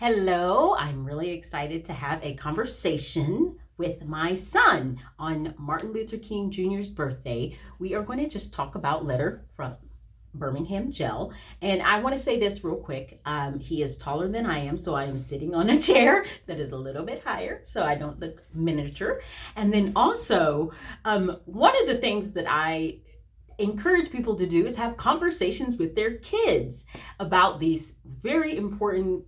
Hello, I'm really excited to have a conversation with my son on Martin Luther King Jr.'s birthday. We are going to just talk about letter from Birmingham jail. And I want to say this real quick. He is taller than I am, so I am sitting on a chair that is a little bit higher, so I don't look miniature. And then also, one of the things that I encourage people to do is have conversations with their kids about these very important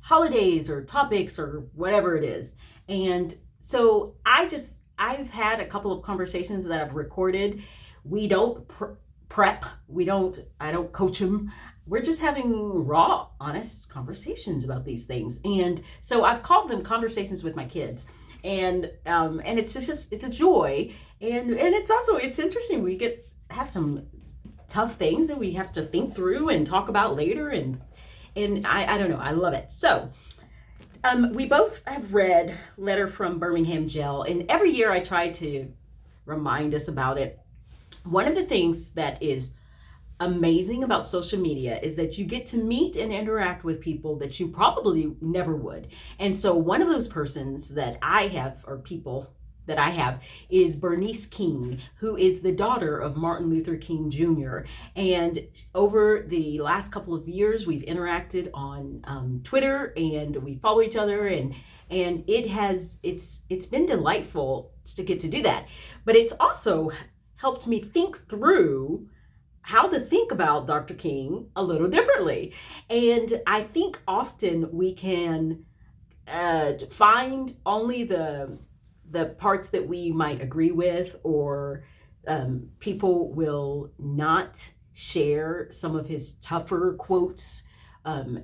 holidays or topics or whatever it is. And so I've had a couple of conversations that I've recorded. We don't prep. I don't coach them. We're just having raw, honest conversations about these things. And so I've called them conversations with my kids. And it's a joy, and it's interesting. We have some tough things that we have to think through and talk about later, and I don't know, I love it. So we both have read Letter from Birmingham Jail, and every year I try to remind us about it. One of the things that is amazing about social media is that you get to meet and interact with people that you probably never would. And so one of those persons that I have, or people that I have, is Bernice King, who is the daughter of Martin Luther King Jr. And over the last couple of years, we've interacted on Twitter, and we follow each other, and it's been delightful to get to do that. But it's also helped me think through how to think about Dr. King a little differently. And I think often we can find only the parts that we might agree with, or people will not share some of his tougher quotes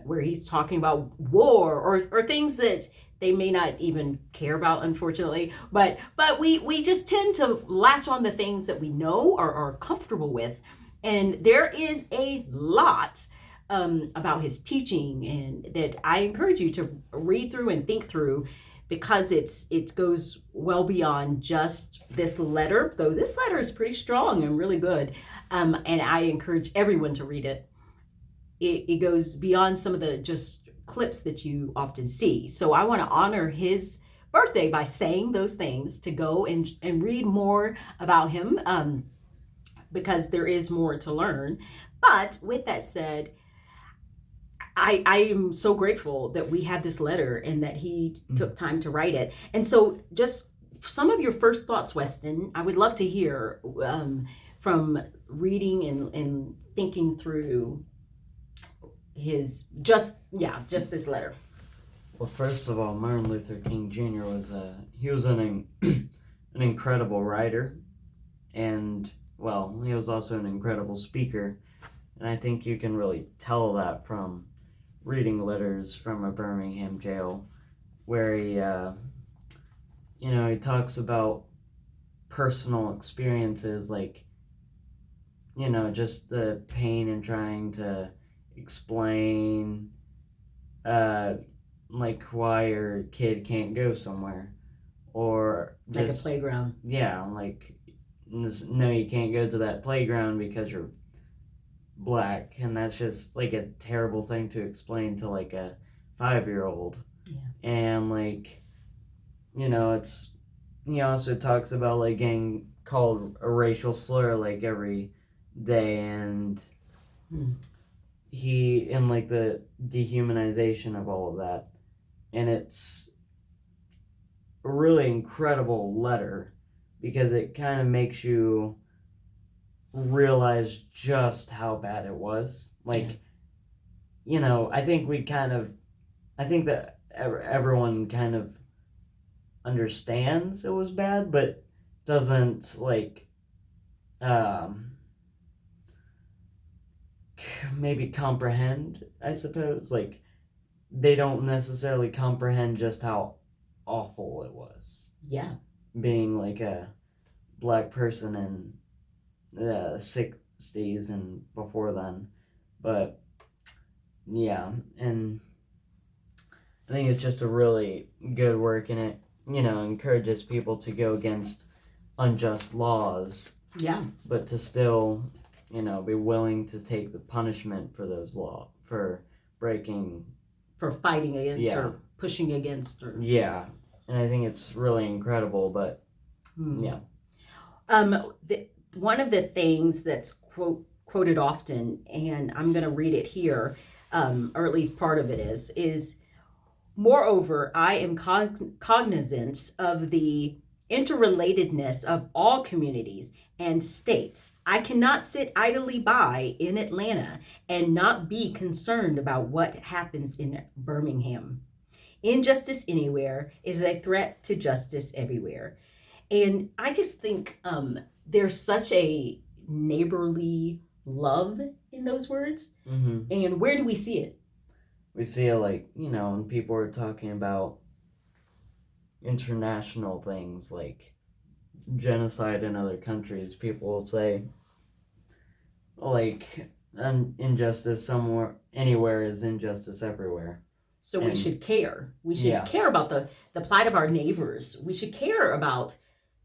where he's talking about war or things that they may not even care about, unfortunately. But we just tend to latch on the things that we know or are comfortable with. And there is a lot about his teaching, and that I encourage you to read through and think through, because it goes well beyond just this letter, though this letter is pretty strong and really good. And I encourage everyone to read it. It goes beyond some of the just clips that you often see. So I want to honor his birthday by saying those things, to go and read more about him. Because there is more to learn. But with that said, I am so grateful that we have this letter and that he took time to write it. And so just some of your first thoughts, Weston, I would love to hear from reading and thinking through just this letter. Well, first of all, Martin Luther King Jr. was an incredible writer, and well, he was also an incredible speaker, and I think you can really tell that from reading letters from a Birmingham jail, where he talks about personal experiences, like, just the pain in trying to explain, like, why your kid can't go somewhere, or like a playground. Yeah, like, no, you can't go to that playground because you're black, and that's just like a terrible thing to explain to like a 5-year-old. Yeah. And like, it's, he also talks about like getting called a racial slur like every day, and and like the dehumanization of all of that. And it's a really incredible letter, because it kind of makes you realize just how bad it was. Like, I think that everyone kind of understands it was bad, but doesn't, like, maybe comprehend, I suppose. Like, they don't necessarily comprehend just how awful it was. Yeah. Being like a black person in the 60s and before then. But yeah, and I think it's just a really good work, and it, encourages people to go against unjust laws. Yeah. But to still, be willing to take the punishment for those for breaking for fighting against Yeah. or pushing against or Yeah, and I think it's really incredible, but Hmm. yeah. One of the things that's quoted often, and I'm going to read it here, or at least part of it is moreover, I am cognizant of the interrelatedness of all communities and states. I cannot sit idly by in Atlanta and not be concerned about what happens in Birmingham. Injustice anywhere is a threat to justice everywhere. And I just think there's such a neighborly love in those words. Mm-hmm. And where do we see it? We see it like, when people are talking about international things like genocide in other countries, people will say, like, injustice somewhere, anywhere is injustice everywhere. So we should care. We should care about the plight of our neighbors. We should care about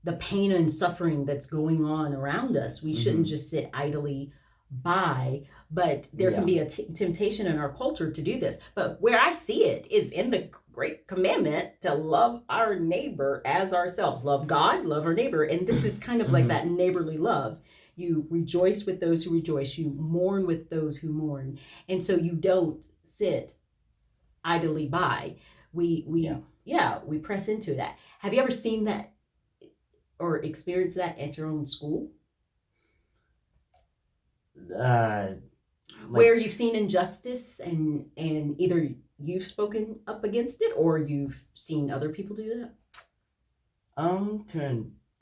the pain and suffering that's going on around us. We shouldn't just sit idly by, but there can be a temptation in our culture to do this. But where I see it is in the great commandment to love our neighbor as ourselves. Love God, love our neighbor. And this is kind of like that neighborly love. You rejoice with those who rejoice. You mourn with those who mourn. And so you don't sit idly by. We press into that. Have you ever seen that or experienced that at your own school? Where you've seen injustice and either you've spoken up against it or you've seen other people do that?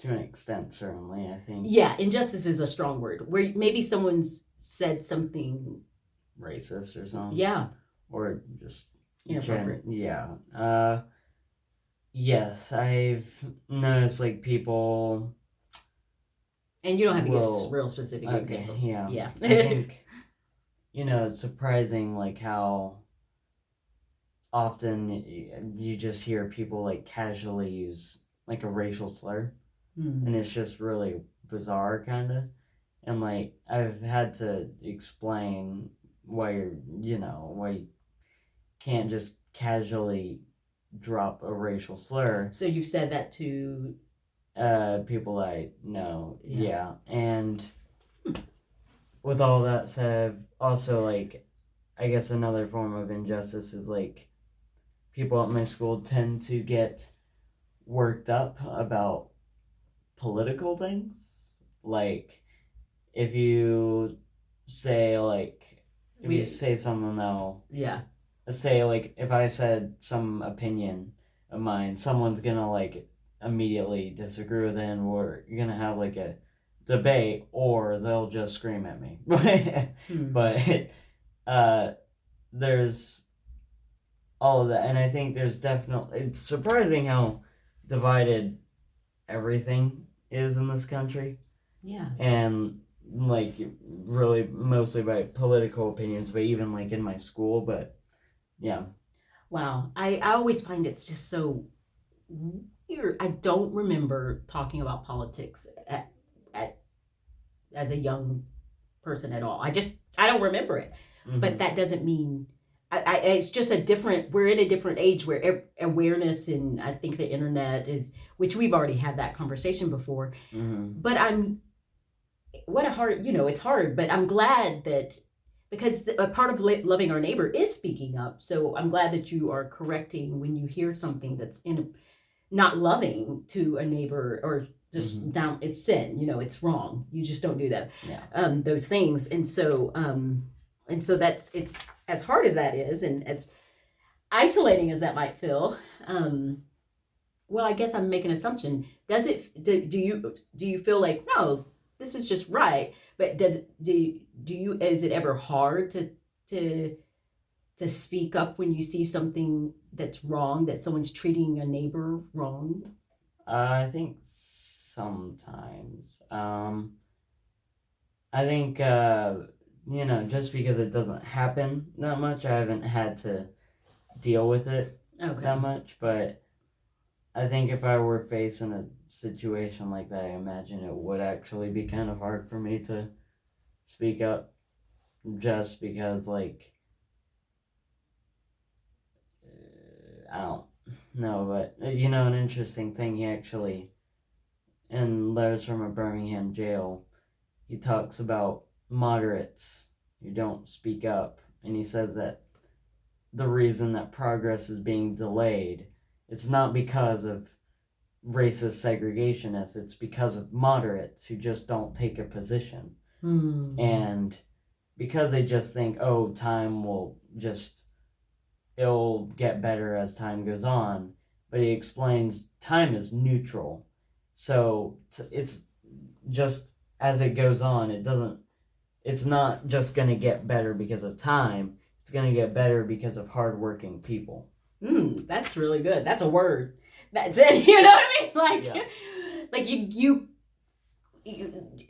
To an extent, certainly, I think. Yeah, injustice is a strong word. Where maybe someone's said something racist or something. Yeah. Or just inappropriate. Yes, I've noticed like people. And you don't have to give real specific examples. Yeah. I think, it's surprising like how often you just hear people like casually use like a racial slur. And it's just really bizarre, kind of. And like I've had to explain why why you can't just casually drop a racial slur. So you've said that to people I know. Yeah. And with all that said, also like I guess another form of injustice is like people at my school tend to get worked up about political things. Like if you say you say something though, say like if I said some opinion of mine, someone's gonna like immediately disagree with it and we're gonna have like a debate or they'll just scream at me. But there's all of that, and I think there's definitely, it's surprising how divided everything is in this country. Yeah. And like really mostly by political opinions, but even like in my school. But yeah. Wow. I always find it's just so weird. I don't remember talking about politics at as a young person at all. I don't remember it. But that doesn't mean it's just we're in a different age where awareness, and I think the internet is, which we've already had that conversation before. But it's hard, but I'm glad that, because a part of loving our neighbor is speaking up. So I'm glad that you are correcting when you hear something that's not loving to a neighbor, or just down, it's sin, it's wrong. You just don't do that. Yeah. Those things. And so it's as hard as that is, and as isolating as that might feel. Well, I guess I'm making an assumption. Do you feel like, no, this is just right? But is it ever hard to speak up when you see something that's wrong, that someone's treating a neighbor wrong? I think sometimes. I think just because it doesn't happen that much, I haven't had to deal with it that much. But I think if I were facing a situation like that, I imagine it would actually be kind of hard for me to speak up, just because like No, but you know, an interesting thing, he actually, in Letters from a Birmingham Jail, he talks about moderates who don't speak up, and he says that the reason that progress is being delayed, it's not because of racist segregationists, it's because of moderates who just don't take a position. And because they just think, oh, time will just, it'll get better as time goes on. But he explains time is neutral. So it's just as it goes on, it's not just going to get better because of time. It's going to get better because of hardworking people. That's really good. That's a word. That's it. You know what I mean? Like, Yeah. like you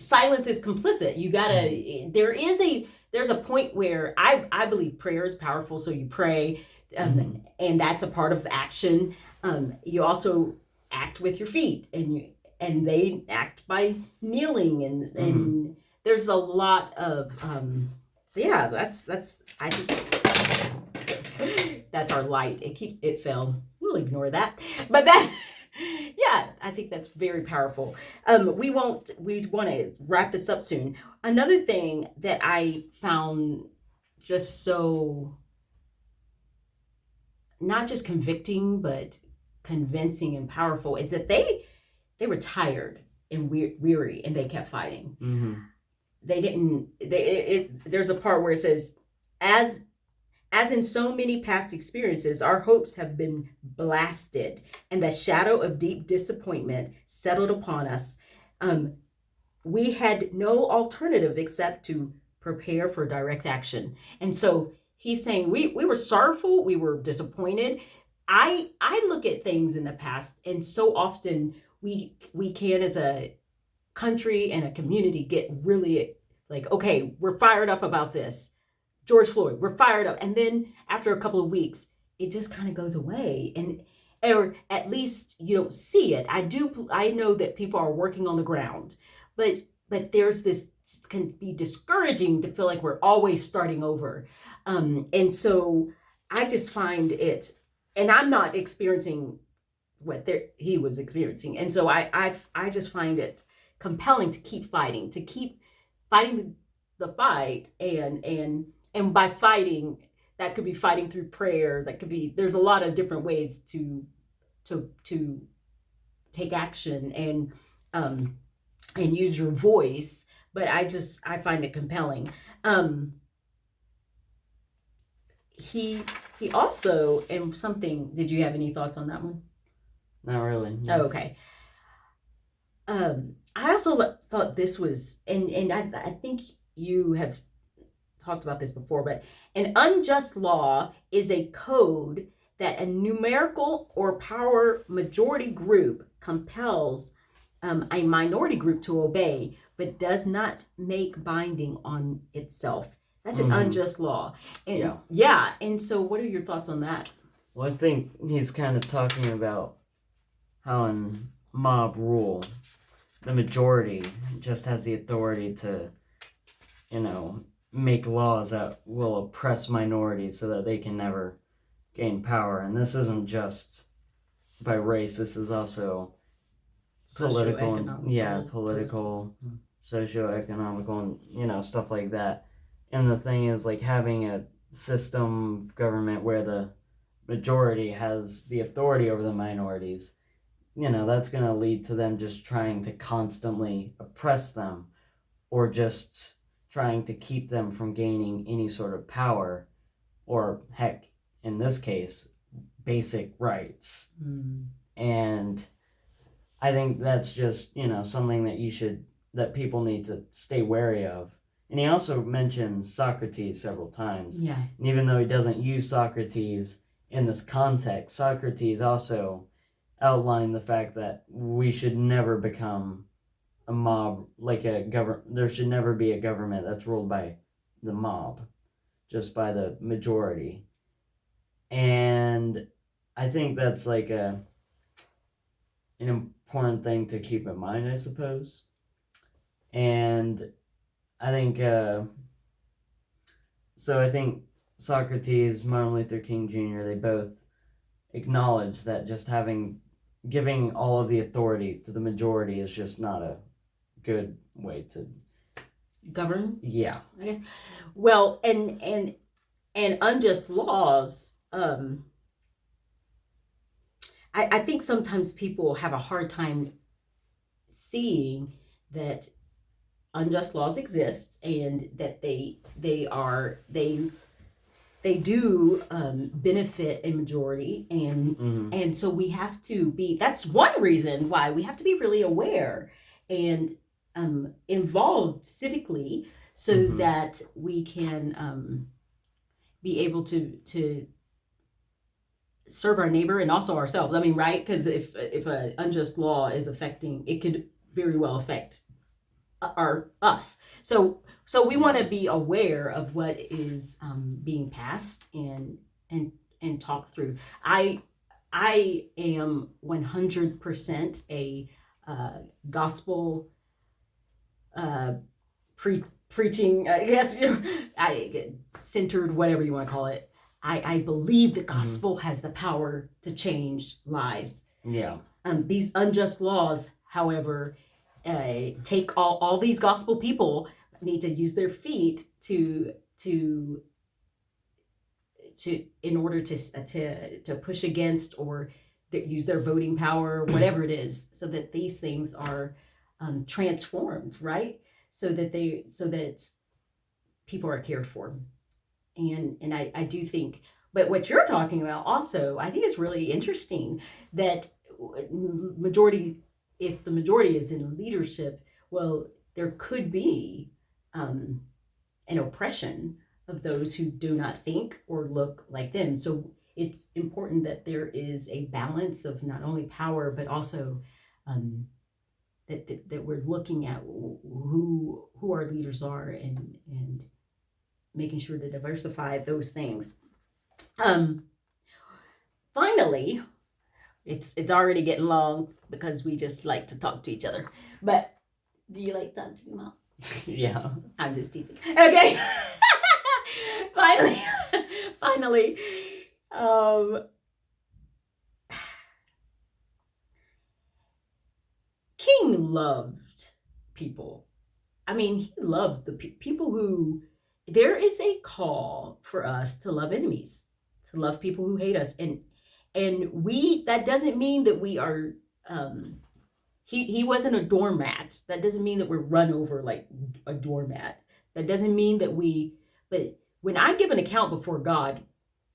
silence is complicit. You gotta. There's a point where I believe prayer is powerful. So you pray, and that's a part of the action. You also act with your feet, and they act by kneeling, and there's a lot of yeah. That's I think that's our light. It fell. We'll ignore that, but that. Yeah, I think that's very powerful. We want to wrap this up soon. Another thing that I found just so not just convicting but convincing and powerful is that they were tired and weary and they kept fighting. They didn't. There's a part where it says, as in so many past experiences, our hopes have been blasted, and the shadow of deep disappointment settled upon us. We had no alternative except to prepare for direct action. And so he's saying we were sorrowful, we were disappointed. I look at things in the past, and so often we can, as a country and a community, get really like, okay, we're fired up about this. George Floyd, we're fired up. And then after a couple of weeks, it just kind of goes away. Or at least you don't see it. I know that people are working on the ground, but there's this, it can be discouraging to feel like we're always starting over. And so I just find it, and I'm not experiencing what he was experiencing. And so I just find it compelling to keep fighting the fight, and by fighting, that could be fighting through prayer. That could be, there's a lot of different ways to take action and use your voice. But I find it compelling. He also, and something, did you have any thoughts on that one? Not really. No. Oh, okay. I also thought this was, and I think you have talked about this before, but an unjust law is a code that a numerical or power majority group compels a minority group to obey, but does not make binding on itself. That's an unjust law. And yeah. And so what are your thoughts on that? Well, I think he's kind of talking about how in mob rule, the majority just has the authority to, make laws that will oppress minorities so that they can never gain power. And this isn't just by race, this is also political, socioeconomical, and stuff like that. And the thing is, like, having a system of government where the majority has the authority over the minorities, that's going to lead to them just trying to constantly oppress them, or just trying to keep them from gaining any sort of power, or heck, in this case, basic rights. And I think that's just, something that people need to stay wary of. And he also mentions Socrates several times. Yeah. And even though he doesn't use Socrates in this context, Socrates also outlined the fact that we should never become a mob, like there should never be a government that's ruled by the mob, just by the majority. And I think that's like an important thing to keep in mind, I suppose. And I think, so I think Socrates, Martin Luther King Jr., they both acknowledge that just giving all of the authority to the majority is just not a good way to govern. Yeah. I guess. Well, and unjust laws. I think sometimes people have a hard time seeing that unjust laws exist and that they do benefit a majority, and so we have to be. That's one reason why we have to be really aware and involved civically, so that we can be able to serve our neighbor and also ourselves. I mean, right? Because if an unjust law is affecting, it could very well affect us. So we want to be aware of what is being passed and talk through. I am 100% a gospel preaching, I guess, I centered, whatever you want to call it. I believe the gospel has the power to change lives. Yeah. These unjust laws, however, take all these gospel people need to use their feet to in order to push against or use their voting power, whatever it is, so that these things are transformed, right? So that people are cared for. And I do think, but what you're talking about also, I think it's really interesting that majority, if the majority is in leadership, well, there could be an oppression of those who do not think or look like them. So it's important that there is a balance of not only power, but also that we're looking at who our leaders are and making sure to diversify those things. Finally, it's already getting long because we just like to talk to each other. But do you like to talk to your mom? Yeah. I'm just teasing. Okay. Finally, King loved people. I mean, he loved the people who. There is a call for us to love enemies, to love people who hate us, and we. That doesn't mean that we are. He wasn't a doormat. That doesn't mean that we're run over like a doormat. That doesn't mean that we. But when I give an account before God,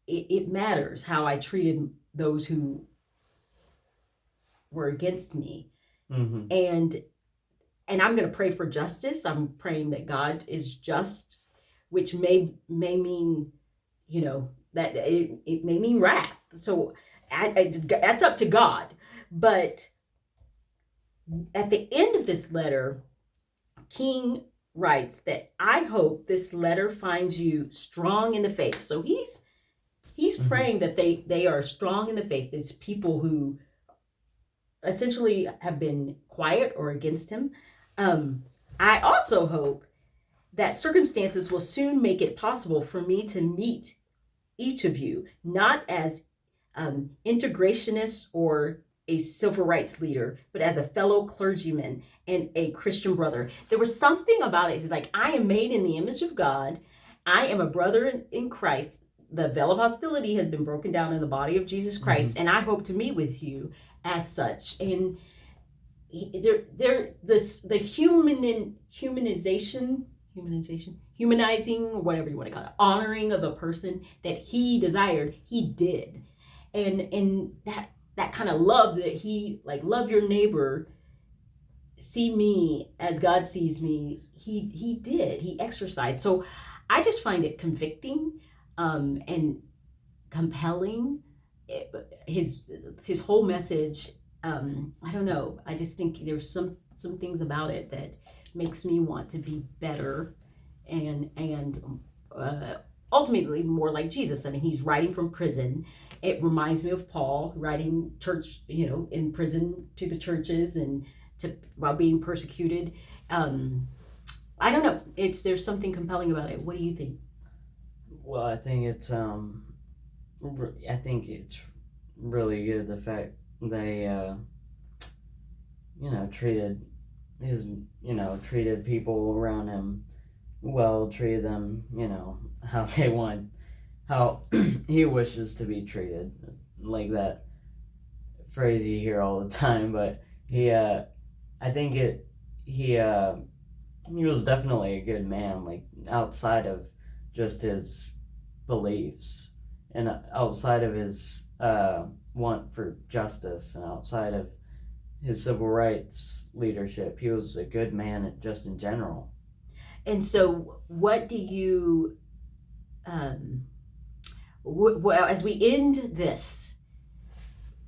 it matters how I treated those who were against me, and I'm going to pray for justice. I'm praying that God is just, which may mean, that it may mean wrath. So that's up to God. But at the end of this letter, King writes that I hope this letter finds you strong in the faith. So he's praying that they are strong in the faith. These people who essentially have been quiet or against him. I also hope that circumstances will soon make it possible for me to meet each of you, not as integrationists or a civil rights leader, but as a fellow clergyman and a Christian brother. There was something about it. He's like, I am made in the image of God. I am a brother in Christ. The veil of hostility has been broken down in the body of Jesus Christ, and I hope to meet with you as such. And the humanizing, whatever you want to call it, honoring of a person that he desired, he did. And that kind of love that he, like, love your neighbor, see me as God sees me, he did, he exercised. So I just find it convicting and compelling. His whole message, I don't know, I just think there's some things about it that makes me want to be better and ultimately more like Jesus. I mean, he's writing from prison. It reminds me of Paul writing church, in prison to the churches and while being persecuted. I don't know, there's something compelling about it. What do you think? Well, I think it's really good. The fact they, treated treated people around him well, treated them, how they want, how he wishes to be treated, like that phrase you hear all the time. But I think he was definitely a good man, like outside of just his beliefs and outside of his want for justice and outside of his civil rights leadership. He was a good man just in general. And so, what do you, well, as we end this,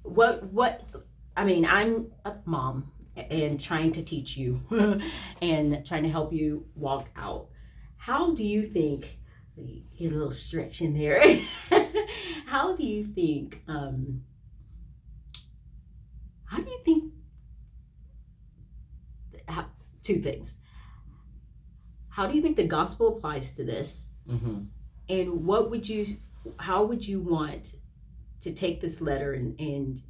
what, I mean, I'm a mom and trying to teach you and trying to help you walk out. How do you think, get a little stretch in there, how do you think, how do you think, two things. How do you think the gospel applies to this? Mm-hmm. And how would you want to take this letter and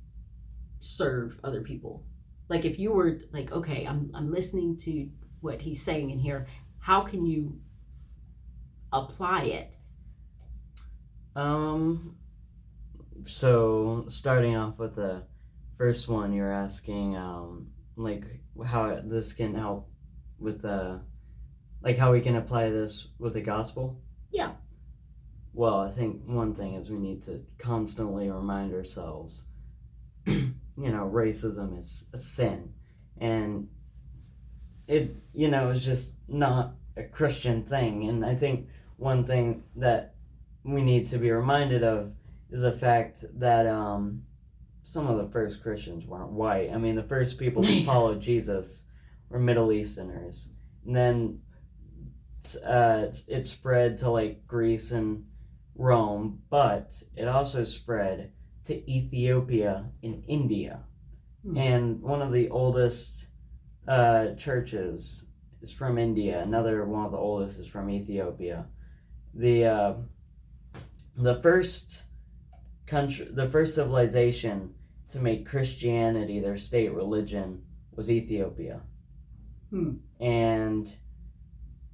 serve other people? Like if you were like, okay, I'm listening to what he's saying in here, how can you apply it? So starting off with the first one, you're asking, like how this can help with like how we can apply this with the gospel. Yeah. Well, I think one thing is we need to constantly remind ourselves, racism is a sin, and it, is just not a Christian thing. And I think one thing that we need to be reminded of is the fact that some of the first Christians weren't white. I mean, the first people to follow Jesus were Middle Easterners, and then it spread to like Greece and Rome, but it also spread to Ethiopia and India. And one of the oldest churches is from India. Another one of the oldest is from Ethiopia. The first country, the first civilization to make Christianity their state religion was Ethiopia. And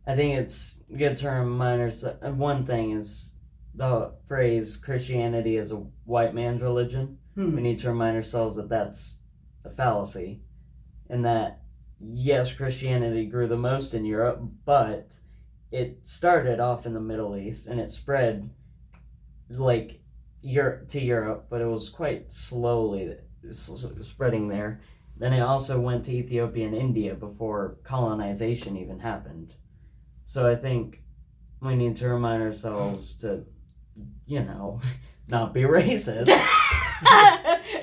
I think it's good to remind ourselves. One thing is the phrase Christianity is a white man's religion. We need to remind ourselves that that's a fallacy, and that yes, Christianity grew the most in Europe, but it started off in the Middle East and it spread like to Europe, but it was quite slowly spreading there. Then it also went to Ethiopia and India before colonization even happened. So I think we need to remind ourselves to, not be racist.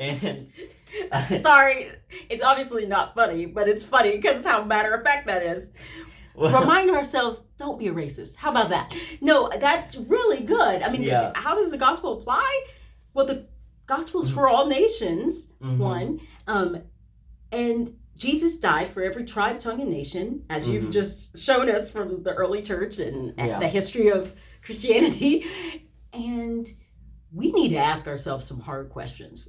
And sorry, it's obviously not funny, but it's funny because how matter of fact that is. Well, remind ourselves, don't be a racist. How about that? No, that's really good. I mean, How does the gospel apply? Well, the gospel's for all nations, one. And Jesus died for every tribe, tongue, and nation, as you've just shown us from the early church and the history of Christianity. And we need to ask ourselves some hard questions.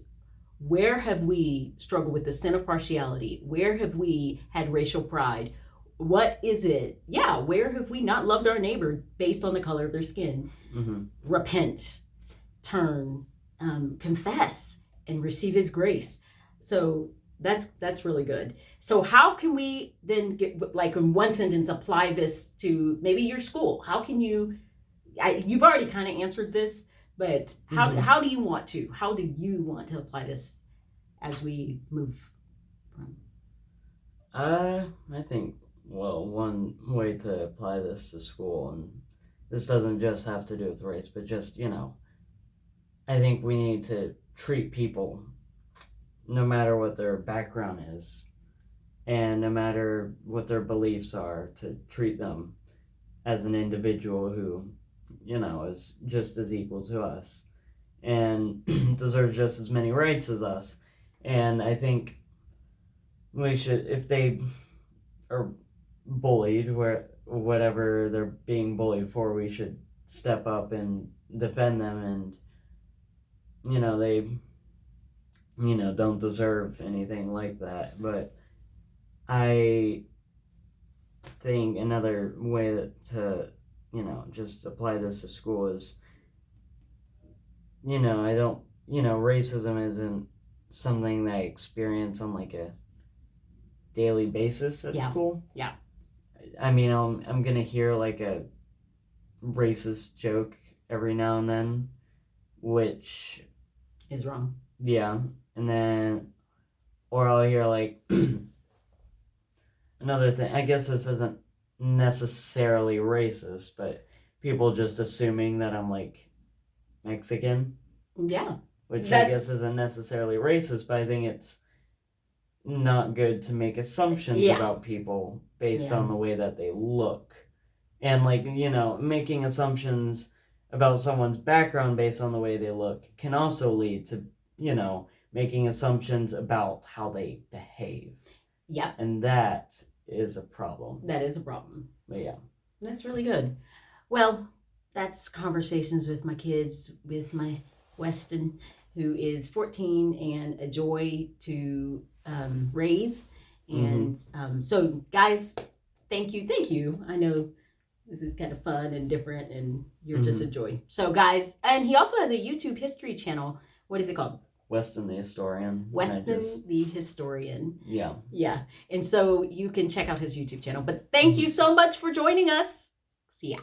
Where have we struggled with the sin of partiality? Where have we had racial pride? What is it? Yeah, where have we not loved our neighbor based on the color of their skin? Repent, turn, confess, and receive his grace. So that's really good. So how can we then get, like in one sentence, apply this to maybe your school? How can you, you've already kind of answered this, but how do you want to apply this as we move from? I think, well, one way to apply this to school, and this doesn't just have to do with race, but just, I think we need to treat people no matter what their background is and no matter what their beliefs are, to treat them as an individual who, is just as equal to us and deserves just as many rights as us. And I think we should, if they are bullied, whatever they're being bullied for, we should step up and defend them. And, don't deserve anything like that. But I think another way to, just apply this to school is, I don't, racism isn't something that I experience on like a daily basis at school. Yeah. I mean, I'm gonna hear like a racist joke every now and then, which is wrong. Yeah, and then, or I'll hear like another thing. I guess this isn't necessarily racist, but people just assuming that I'm like Mexican. Yeah. Which I guess isn't necessarily racist, but I think it's not good to make assumptions about people based on the way that they look. And like, making assumptions about someone's background based on the way they look can also lead to, making assumptions about how they behave. Yeah. And that is a problem. That is a problem. But yeah. That's really good. Well, that's conversations with my kids, with my Weston, who is 14 and a joy to raise. And so, guys, thank you. I know this is kind of fun and different, and you're just a joy. So, guys, and he also has a YouTube history channel. What is it called? Weston the Historian. Weston the Historian. Yeah. Yeah. And so you can check out his YouTube channel. But thank you so much for joining us. See ya.